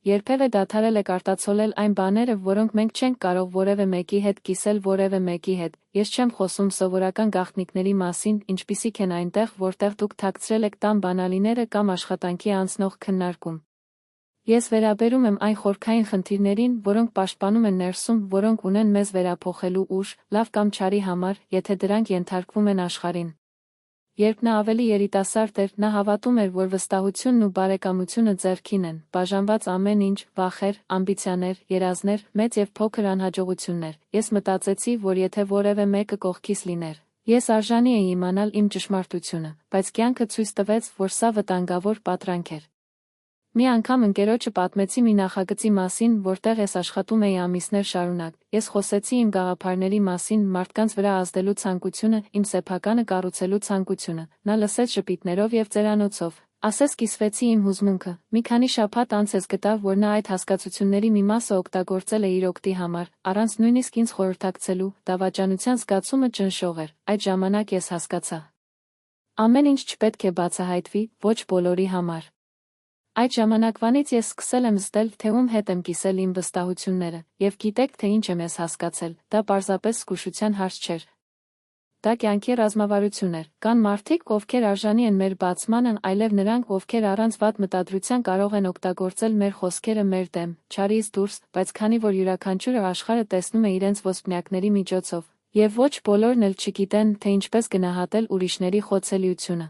Երբևէ դադարել եք արտացոլել այն բաները, որոնք մենք չենք կարող որևէ մեկի հետ կիսել որևէ մեկի հետ, ես չեմ խոսում սովորական գաղտնիքների մասին, ինչպիսիք են այնտեղ, որտեղ դուք թաքցրել եք տան բանալիները կամ աշխատանքի անցնող քննարկում։ Ես վերաբերում եմ այն խորքային խնդիրներին, որոնք պաշտպանում են ներսում, որոնք ունեն մեզ վերափոխելու ուժ, լավ կամ չարի համար, եթե դրանք ենթարկվում են աշխարհին։ Երբ նա ավելի երիտասարդ էր, նա հավատում էր, որ վստահությունն ու բարեկամությունը ձեռքին են, բաժանված ամեն ինչ, վախեր, ամբիցիաներ, երազներ, մեծ եւ փոքր անհաջողություններ։ Ես մտածեցի, որ եթե որևէ մեկը կողքիս լիներ, ես արժանի էի իմանալ իմ ճշմարտությունը, բայց կյանքը ցույց տվեց, որ սա վտանգավոր պատրանք էր։ Մի անգամ ընկերոջը պատմեցի մի նախագծի մասին, որտեղ ես աշխատում էի ամիսներ շարունակ։ Ես խոսեցի իմ գաղափարների մասին, մարդկանց վրա ազդելու ցանկությունը, իմ սեփականը կառուցելու ցանկությունը։ Նա լսեց ժպիտներով եւ ծերանոցով։ Ասես կիսվեցի իմ հուզմունքը։ Մի քանի շաբաթ անց ես գտավ, որ նա այդ հասկացությունների մի մասը օգտագործել է իր օգտի համար, առանց նույնիսկ ինձ խորհրդակցելու։ Դավաճանության զգացումը ճնշող էր։ Այդ ժամանակ ես հասկացա։ Ամեն ինչ չպետք է բացահայտվի, ոչ բոլորի համար։ Այդ ժամանակվանից ես սկսել եմ զգալ, թե ում հետ եմ կիսել իմ վստահությունները, եւ գիտեք, թե ինչ եմ ես հասկացել, դա պարզապես զգուշության հարց չէր։ Դա կյանքի ռազմավարություն էր։ Կան մարդիկ, ովքեր արժանի են մեր բացմանն, այլև նրանք, ովքեր առանց վատ մտադրության կարող են օգտագործել մեր խոսքերը մեր դեմ, չարից դուրս, բայց քանի որ յուրաքանչյուրը աշխարհը տեսնում է իրենց ոսպնյակների միջոցով, եւ ոչ բոլորն էլ չգիտեն, թե ինչպես գնահատել ուրիշների խոցելիությունը։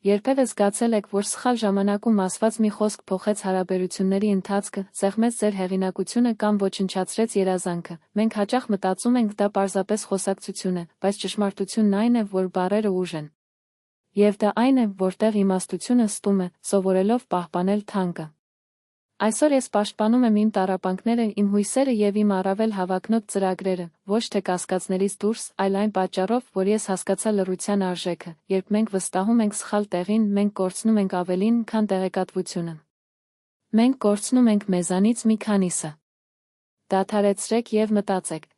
Երբևէ զգացել եք, որ սխալ ժամանակում ասված մի խոսք փոխեց հարաբերությունների ընթացքը, սեղմեց ձեր հեղինակությունը կամ ոչնչացրեց երազանքը։ Մենք հաճախ մտածում ենք, դա պարզապես խոսակցություն է, բայց ճշմարտությունն այն է, որ բառերը ուժ են։ Եվ դա այն է, որտեղ իմաստությունը ստում է, սովորելով պահպանել թանկը։ Այսօր ես պաշտպանում եմ իմ տառապանքները, իմ հույսերը եւ իմ առավել հավակնոտ ծրագրերը, ոչ թե կասկածներից դուրս, այլ այն պատճառով, որ ես հասկացա լռության արժեքը։ Երբ մենք վստահում ենք սխալ տեղին, մենք կորցնում ենք ավելին, քան տեղեկատվությունը։ Մենք կորցնում ենք մեզանից մի քանիսը։ Դադարեցրեք եւ մտածեք։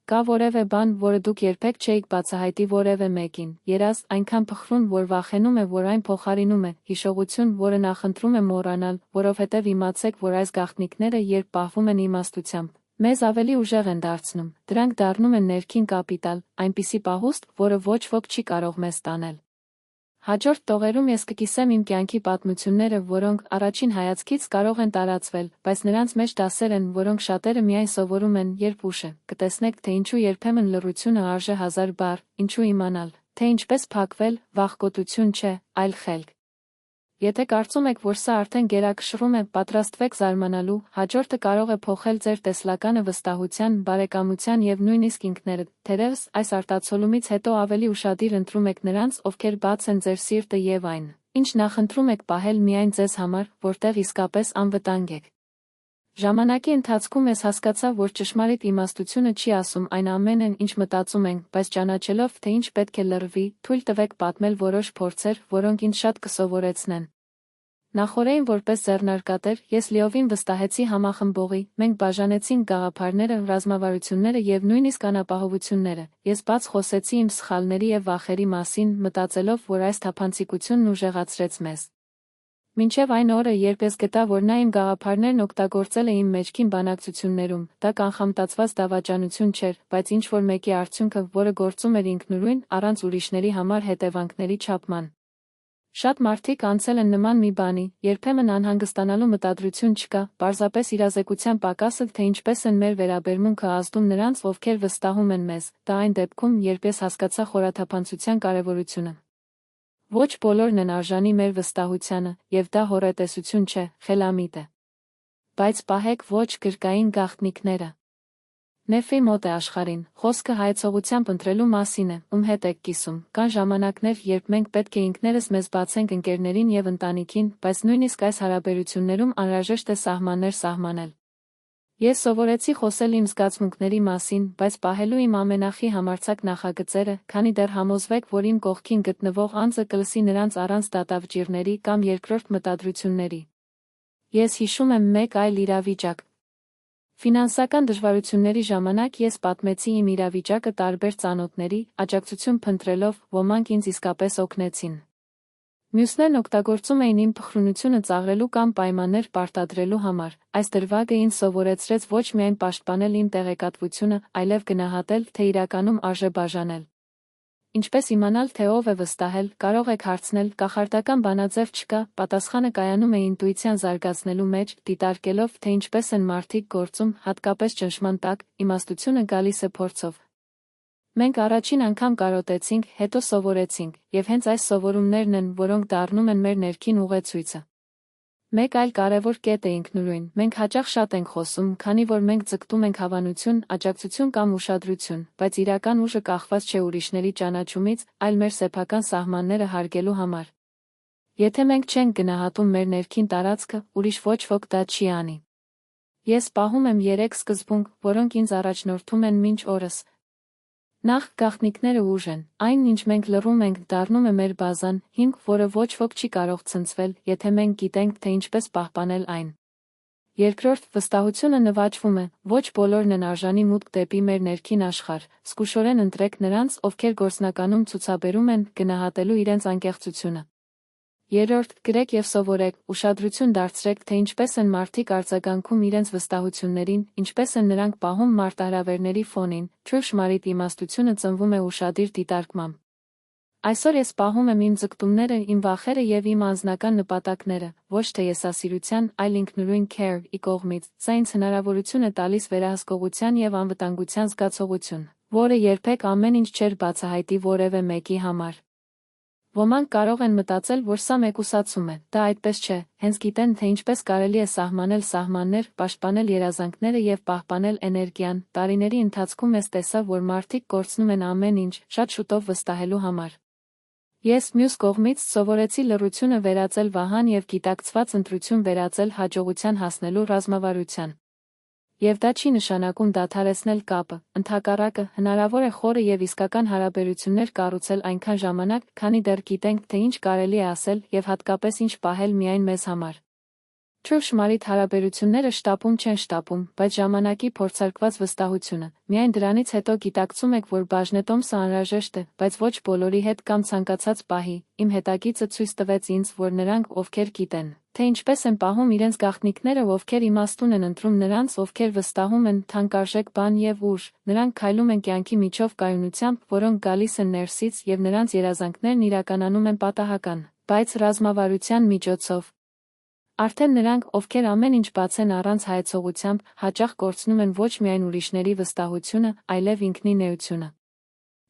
Կա որևէ բան, որը դուք երբեք չէիք բացահայտի որևէ մեկին, երազ, այնքան փխրուն, որ վախենում է, որ այն փոխարինում է, հիշողություն, որը նախընտրում է մոռանալ, որովհետև իմացեք, որ այս գաղտնիքները, երբ պահվում են իմաստությամբ, մեզ ավելի ուժեղ են դարձնում, դրանք դառնում են ներքին կապիտալ, այնպիսի պահուստ, որը ոչ ոք չի կարող մեզ տանել։ Հաջորդ տողերում ես կկիսեմ իմ կյանքի պատմությունները, որոնք առաջին հայացքից կարող են տարածվել, բայց նրանց մեջ դասեր են, որոնք շատերը միայն սովորում են, երբ ուշ է։ Կտեսնեք, թե ինչու երբեմն լռությունը արժե 1000 բառ, ինչու իմանալ, թե ինչպես փակվել, վախկոտություն չէ, այլ խելք։ Եթե կարծում եք, որ սա արդեն գերակշռում է, պատրաստվեք զարմանալու, հաջորդը կարող է փոխել ձեր տեսլականը վստահության, բարեկամության եւ նույնիսկ ինքներդ։ Թերևս այս արտացոլումից հետո ավելի ուշադիր ընտրում եք նրանց, ովքեր բաց են ձեր սիրտը եւ այն, ինչ նախընտրում եք պահել միայն ձեզ համար, որտեղ իսկապես անվտանգ եք։ Ժամանակի ընթացքում ես հասկացա, որ ճշմարիտ իմաստությունը չի ասում այն ամենն, ինչ մտածում ենք, բայց ճանաչելով, թե ինչ պետք է լռվի, թույլ տվեք պատմել որոշ փորձեր, որոնք ինձ շատ կսովորեցնեն։ Նախօրեին որպես ձեռնարկատեր, ես լիովին վստահեցի համախմբողի, մենք բաժանեցինք գաղափարները, ռազմավարությունները եւ նույնիսկ անապահովությունները։ Ես բաց խոսեցի իմ սխալների եւ վախերի մասին, մտածելով, որ այս թափանցիկությունն ուժեղացրեց մեզ։ Մինչև այն օրը, երբ ես գտա, որ նա իմ գաղափարներն օգտագործել է իմ մեջքին բանակցություններում, դա կանխամտածված դավաճանություն չէր, բայց ինչ-որ մեկի արդյունքը, որը գործում էր ինքնուրույն, առանց ուրիշների համար հետևանքների չափման։ Շատ մարդիկ անցել են նման մի բանի, երբեմն անհանգստանալու մտադրություն չկա, պարզապես իրազեկության պակասը, թե ինչպես են մեր վերաբերմունքը ազդում նրանց, ովքեր վստահում են մեզ, դա այն դեպքում, երբ ես հասկացա խորաթափանցության կարևորությունը։ Ոչ բոլորն են արժանի մեր վստահությանը, եւ դա հոռետեսություն չէ, խելամիտ է։ Բայց պահեք ոչ գրկային գաղտնիքները։ Նեֆի մոտ է աշխարհին, խոսքը հայեցողությամբ ընտրելու մասին է, ում հետ եք կիսում։ Կան ժամանակներ, երբ մենք պետք է ինքներս մեզ բացենք ընկերներին եւ ընտանիքին, բայց նույնիսկ այս հարաբերություններում անհրաժեշտ է սահմաններ սահմանել։ Ես սովորեցի խոսել իմ զգացմունքների մասին, բայց պահելու իմ ամենախի համարձակ նախագծերը, քանի դեռ համոզվեք, որ իմ կողքին գտնվող անձը կլսի նրանց առանց դատավճիռների կամ երկրորդ մտադրությունների։ Ես հիշում եմ մեկ այլ իրավիճակ։ Ֆինանսական դժվարությունների ժամանակ ես պատմեցի իմ իրավիճակը տարբեր ծանոթների, աջակցություն փնտրելով, ոմանք ինձ իսկապես օգնեցին։ Մյուսներն օգտագործում էին իմ փխրունությունը ծաղրելու կամ պայմաններ պարտադրելու համար, այս դրվագը ինձ սովորեցրեց ոչ միայն պաշտպանել իմ տեղեկատվությունը, այլև գնահատել, թե իրականում արժե բաժանել։ Ինչպես իմանալ, թե ով է վստահել, կարող եք հարցնել, կախարդական բանաձև չկա, պատասխանը կայանում է ինտուիցիան զարգացնելու մեջ, դիտարկելով, թե ինչպես են մարդիկ գործում, հատկապես ճնշման տակ, իմաստությունը գալիս է փորձով։ Մենք առաջին անգամ կարոտեցինք, հետո սովորեցինք, եւ հենց այս սովորումներն են, որոնք դառնում են մեր ներքին ուղեցույցը։ Մեկ այլ կարևոր կետ է ինքնուրույն, մենք հաճախ շատ ենք խոսում, քանի որ մենք ձգտում ենք հավանություն, աջակցություն կամ ուշադրություն, բայց իրական ուժը կախված չէ ուրիշների ճանաչումից, այլ մեր սեփական սահմանները հարգելու համար։ Եթե մենք չենք գնահատում մեր ներքին տարածքը, ուրիշ ոչ ոք դա չի անի։ Ես պահում եմ 3 սկզբունք, որոնք ինձ առաջնորդում են մինչ օրս։ Նախ, գաղտնիքները ուժ են, այն, ինչ մենք լռում ենք, դառնում է մեր բազան, հիմք, որը ոչ ոք չի կարող ցնցվել, եթե մենք գիտենք, թե ինչպես պահպանել այն։ Երկրորդ, վստահությունը նվաճվում է, ոչ բոլորն են արժանի մուտք դեպի մեր ներքին աշխարհ, զգուշորեն ընտրեք նրանց, ովքեր գործնականում ցուցաբերում են, գնահատելու իրենց անկեղծությունը։ Երրորդ, գրեք եւ սովորեք, ուշադրություն դարձրեք, թե ինչպես են մարդիկ արձագանքում իրենց վստահություններին, ինչպես են նրանք պահում մարտահրավերների ֆոնին, ճշմարիտ իմաստությունը ծնվում է ուշադիր դիտարկմամբ։ Այսօր ես պահում եմ իմ ձգտումները, իմ վախերը եւ իմ անձնական նպատակները, ոչ թե եսասիրության, այլ ինքնուրույն care-ի կողմից, սա ինձ հնարավորություն է տալիս վերահսկողության եւ անվտանգության զգացողություն, որը երբեք ամեն ինչ չէր բացահայտի որևէ մեկի համար։ Ոմանք կարող են մտածել, որ սա մեկուսացում է, դա այդպես չէ, հենց գիտեն, թե ինչպես կարելի է սահմանել սահմաններ, պաշտպանել երազանքները եւ պահպանել էներգիան, տարիների ընթացքում ես տեսա, որ մարդիկ կորցնում են ամեն ինչ, շատ շուտով վստահելու համար։ Ես, մյուս կողմից, սովորեցի լռությունը վերածել վահան եւ գիտակցված ընտրություն վերածել հաջողության հասնելու ռազմավարության։ Եվ դա չի նշանակում դադարեցնել կապը, ընդհակառակը, հնարավոր է խորը եւ իսկական հարաբերություններ կառուցել այնքան ժամանակ, քանի դեռ գիտենք, թե ինչ կարելի է ասել եւ հատկապես ինչ պահել միայն մեզ համար։ Ճշմարիտ հարաբերությունները շտապում չեն շտապում, բայց ժամանակի փորձարկված վստահությունը, միայն դրանից հետո գիտակցում եք, որ բաժնետոմսը անհրաժեշտ է, բայց ոչ բոլորի հետ կամ ցանկացած պահի, իմ հետագիծը ցույց տվեց ինձ, որ նրանք, ովքեր գիտեն, թե ինչպես են պահում իրենց գաղտնիքները, ովքեր իմաստուն են ընտրում նրանց, ովքեր վստահում են թանկարժեք բան եւ ուժ, նրանք քայլում են կյանքի միջով կայունությամբ, որոնք գալիս են ներսից եւ նրանց երազանքներն իրականանում են պատահական, բայց ռազմավարության միջոցով։ Արդեն նրանք, ովքեր ամեն ինչ բացեն առանց հայեցողությամբ, հաճախ կորցնում են ոչ միայն ուրիշների վստահությունը, այլև ինքնին էությունը։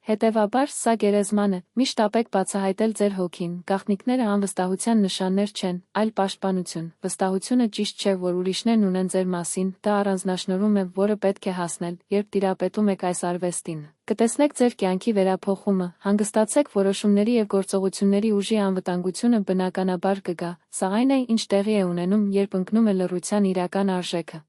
Հետևաբար, սա գերեզման է, մի շտապեք բացահայտել ձեր հոգին, գաղտնիքները անվստահության նշաններ չեն, այլ պաշտպանություն, վստահությունը ճիշտ չէ, որ ուրիշներն ունեն ձեր մասին, դա առանձնահատկություն է, որը պետք է հասնել, երբ տիրապետում եք այս արվեստին։ Կտեսնեք ձեր կյանքի վերափոխումը, հանգստացեք որոշումների եւ գործողությունների ուժի անվտանգությունը բնականաբար կգա, սա այն է, ինչ տեղի է ունենում, երբ ընկնում է լռության իրական արժեքը։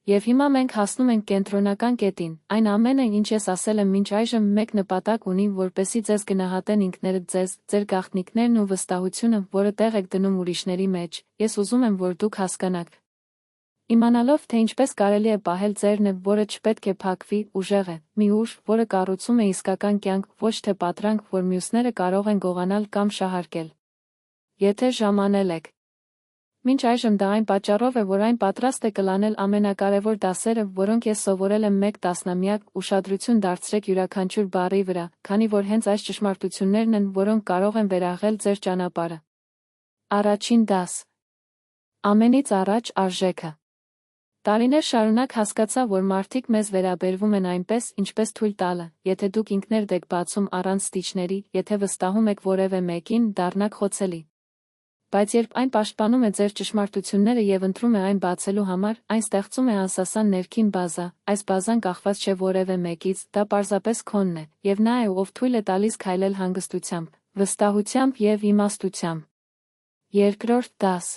Եվ հիմա մենք հասնում ենք կենտրոնական կետին, այն ամենը, ինչ ես ասել եմ մինչ այժմ, մեկ նպատակ ունի, որպեսզի ձեզ գնահատեն ինքներդ ձեզ, ձեր գաղտնիքներն ու վստահությունը, որը տեղ եք դնում ուրիշների մեջ, ես ուզում եմ, որ դուք հասկանաք։ Իմանալով, թե ինչպես կարելի է պահել ձերն, որը չպետք է փակվի, ուժեղ է, մի ուժ, որը կառուցում է իսկական կյանք, ոչ թե պատրանք, որ մյուսները կարող են գողանալ կամ շահարկել։ Եթե ժամանել եք։ Մինչ այժմ դա այն պատճառով է, որ այն պատրաստ է կլանել ամենակարևոր դասերը, որոնք ես սովորել եմ 1 տասնամյակ, ուշադրություն դարձրեք յուրաքանչյուր բառի վրա, քանի որ հենց այս ճշմարտություններն են, որոնք կարող են վերաղել ձեր ճանապարհը։ Առաջին դաս։ Ամենից առաջ արժեքը։ Տարիներ շարունակ հասկացա, որ մարդիկ մեզ վերաբերվում են այնպես, ինչպես թույլ տալը, եթե դուք ինքներդ եք բացում առանց ստիճների, եթե վստահում եք որևէ մեկին, դառնաք խոցելի։ Բայց երբ այն պաշտպանում է ձեր ճշմարտությունները եւ ընտրում է այն բացելու համար, այն ստեղծում է անսասան ներքին բազա, այս բազան կախված չէ որևէ մեկից, դա պարզապես քոնն է, եւ նա է, ով թույլ է տալիս քայլել հանգստությամբ, վստահությամբ եւ իմաստությամբ։ Երկրորդ դաս։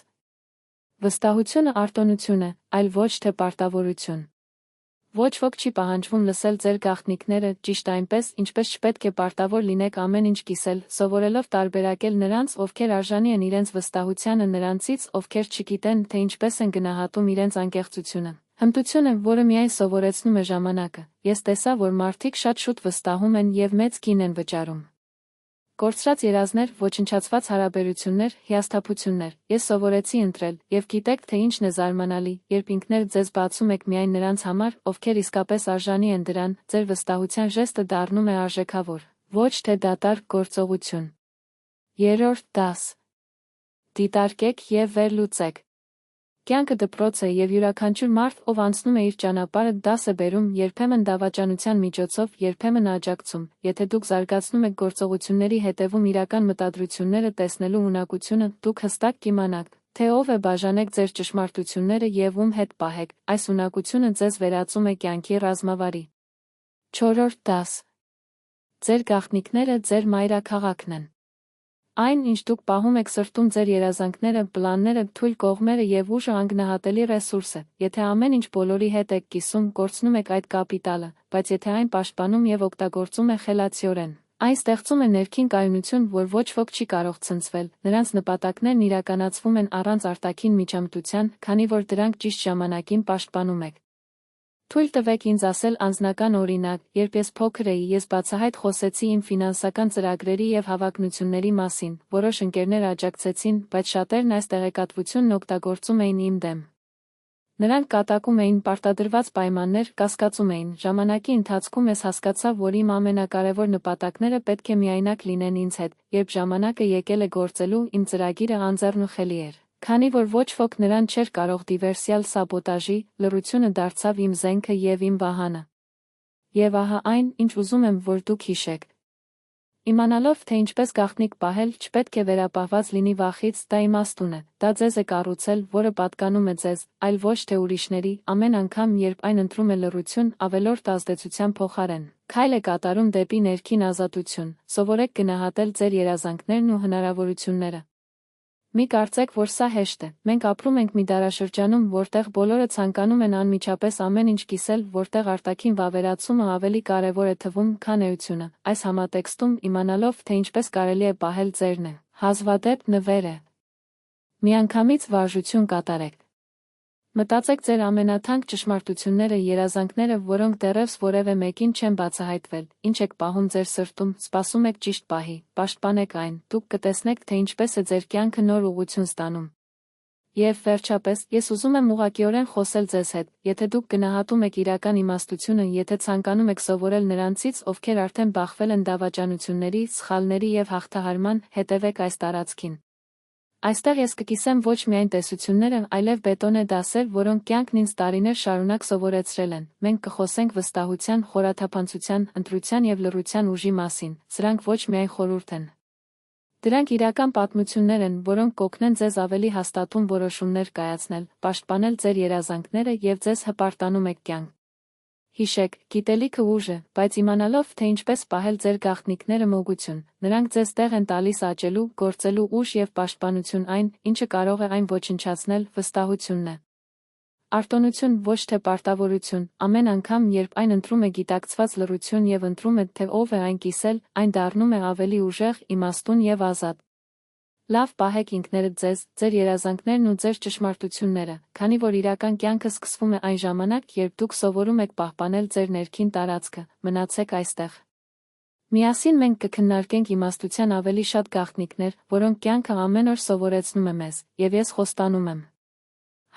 Վստահությունը արտոնություն է, այլ ոչ թե պարտավորություն։ Ոչ ոք չի պահանջվում լսել ձեր գաղտնիքները, ճիշտ այնպես, ինչպես չպետք է պարտավոր լինեք ամեն ինչ կիսել, սովորելով տարբերակել նրանց, ովքեր արժանի են իրենց վստահությանը նրանցից, ովքեր չգիտեն, թե ինչպես են գնահատում իրենց անկեղծությունը։ Հմտությունը, որը միայն սովորեցնում է ժամանակը, ես տեսա, որ մարդիկ շատ շուտ վստահում են եւ մեծ գին են վճարում։ Կորցրած երազներ, ոչնչացված հարաբերություններ, հիասթափություններ, ես սովորեցի ընտրել, եւ գիտեք, թե ինչն է զարմանալի, երբ ինքներդ ձեզ բացում եք միայն նրանց համար, ովքեր իսկապես արժանի են դրան, ձեր վստահության ժեստը դառնում է արժեքավոր, ոչ թե դատարկ գործողություն։ Երրորդ դաս. դիտարկեք եւ վերլուծեք։ Կյանքը դպրոց է եւ յուրաքանչյուր մարդ, ով անցնում է իր ճանապարհը, դաս է բերում, երբեմն դավաճանության միջոցով, երբեմն աջակցում։ Եթե դուք զարգացնում եք գործողությունների հետևում իրական մտադրությունները տեսնելու ունակությունը, դուք հստակ կիմանաք, թե ով է, բաժանեք ձեր ճշմարտությունները եւ ում հետ պահեք, այս ունակությունը ձեզ վերածում է կյանքի ռազմավարի։ Չորրորդ դաս. ձեր գաղտնիքները ձեր մայրաքաղաքն են։ Այն, ինչ դուք պահում եք սրտում, ձեր երազանքները, պլանները, թույլ կողմերը եւ ուժը անգնահատելի ռեսուրս է։ Եթե ամեն ինչ բոլորի հետ եք կիսում, կորցնում եք այդ կապիտալը, բայց եթե այն պաշտպանում եւ օգտագործում եք խելացիորեն, այն ստեղծում է ներքին կայունություն, որ ոչ ոք չի կարող ցնցվել։ Նրանց նպատակներն իրականացվում են առանց արտաքին միջամտության, քանի որ դրանք ճիշտ ժամանակին պաշտպանում եք։ Թույլ տվեք ինձ ասել անձնական օրինակ, երբ ես փոքր էի, ես բացահայտ խոսեցի իմ ֆինանսական ծրագրերի եւ հավակնությունների մասին, որոշ ընկերներ աջակցեցին, բայց շատերն այս տեղեկատվությունն օգտագործում էին իմ դեմ։ Նրանք կատակում էին պարտադրված պայմաններ, կասկածում էին, ժամանակի ընթացքում ես հասկացա, որ իմ ամենակարևոր նպատակները պետք է միայնակ լինեն ինձ հետ, երբ ժամանակը եկել է գործելու, իմ ծրագիրը անձեռնուխելի էր։ Քանի որ ոչ ոք նրան չէր կարող դիվերսիալ սաբոտաժի, լռությունը դարձավ իմ զենքը եւ իմ վահանը։ Եվ ահա այն, ինչ ուզում եմ, որ դուք հիշեք։ Իմանալով, թե ինչպես գաղտնիք պահել, չպետք է վերապահված լինի վախից, դա իմաստուն է, դա ձեզ է կառուցել, որը պատկանում է ձեզ, այլ ոչ թե ուրիշների, ամեն անգամ, երբ այն ընտրում է լռություն, ավելորդ ազդեցության փոխարեն, քայլ է կատարում դեպի ներքին ազատություն, սովորեք գնահատել ձեր երազանքներն ու հնարավորությունները։ Մի կարծեք, որ սա հեշտ է։ Մենք ապրում ենք մի դարաշրջանում, որտեղ բոլորը ցանկանում են անմիջապես ամեն ինչ կիսել, որտեղ արտաքին վավերացումը ավելի կարևոր է թվում, քան էությունը։ Այս համատեքստում, իմանալով, թե ինչպես կարելի է պահել ձերն է, հազվադեպ նվեր է։ Միանգամից վարժություն կատարեք։ Մտածեք ձեր ամենաթանկ ճշմարտությունները, երազանքները, որոնք դեռևս որևէ մեկին չեն բացահայտվել, ինչ եք պահում ձեր սրտում, սպասում եք ճիշտ պահի, պաշտպանեք այն, դուք կտեսնեք, թե ինչպես է ձեր կյանքը նոր ուղղություն ստանում։ Եվ վերջապես, ես ուզում եմ ուղղակիորեն խոսել ձեզ հետ, եթե դուք գնահատում եք իրական իմաստությունը, եթե ցանկանում եք սովորել նրանցից, ովքեր արդեն բախվել են դավաճանությունների, սխալների եւ հաղթահարման, հետևեք այս տարածքին։ Այստեղ ես կկիսեմ ոչ միայն տեսությունները, այլև բետոնե դասեր, որոնք կյանքն ինձ տարիներ շարունակ սովորեցրել են։ Մենք կխոսենք վստահության, խորաթափանցության, ընտրության եւ լռության ուժի մասին։ Սրանք ոչ միայն խորհուրդ են։ Դրանք իրական պատմություններ են, որոնք կօգնեն ձեզ ավելի հաստատուն որոշումներ կայացնել, պաշտպանել ձեր երազանքները եւ ձեզ հպարտանում եք կյանք։ Հիշեք, գիտելիքը ուժ է, բայց իմանալով, թե ինչպես պահել ձեր գաղտնիքները մոգություն, նրանք ձեզ տեղ են տալիս աճելու, գործելու ուժ եւ պաշտպանություն այն, ինչը կարող է այն ոչնչացնել, վստահությունն է։ Արտոնություն, ոչ թե պարտավորություն, ամեն անգամ, երբ այն ընտրում է գիտակցված լռություն եւ ընտրում է, թե ով է այն կիսել, այն դառնում է ավելի ուժեղ, իմաստուն եւ ազատ։ Լավ պահեք ինքներդ ձեզ, ձեր երազանքներն ու ձեր ճշմարտությունները, քանի որ իրական կյանքը սկսվում է այն ժամանակ, երբ դուք սովորում եք պահպանել ձեր ներքին տարածքը, մնացեք այստեղ։ Միասին մենք կքննարկենք իմաստության ավելի շատ գաղտնիքներ, որոնք կյանքը ամեն օր սովորեցնում է մեզ, եւ ես խոստանում եմ։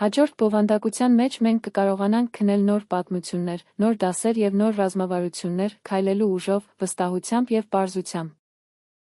Հաջորդ բովանդակության մեջ մենք կկարողանանք քնել նոր պատմություններ, նոր դասեր եւ նոր ռազմավարություններ, քայլելու ուժով, վստահությամբ եւ պարզությամբ։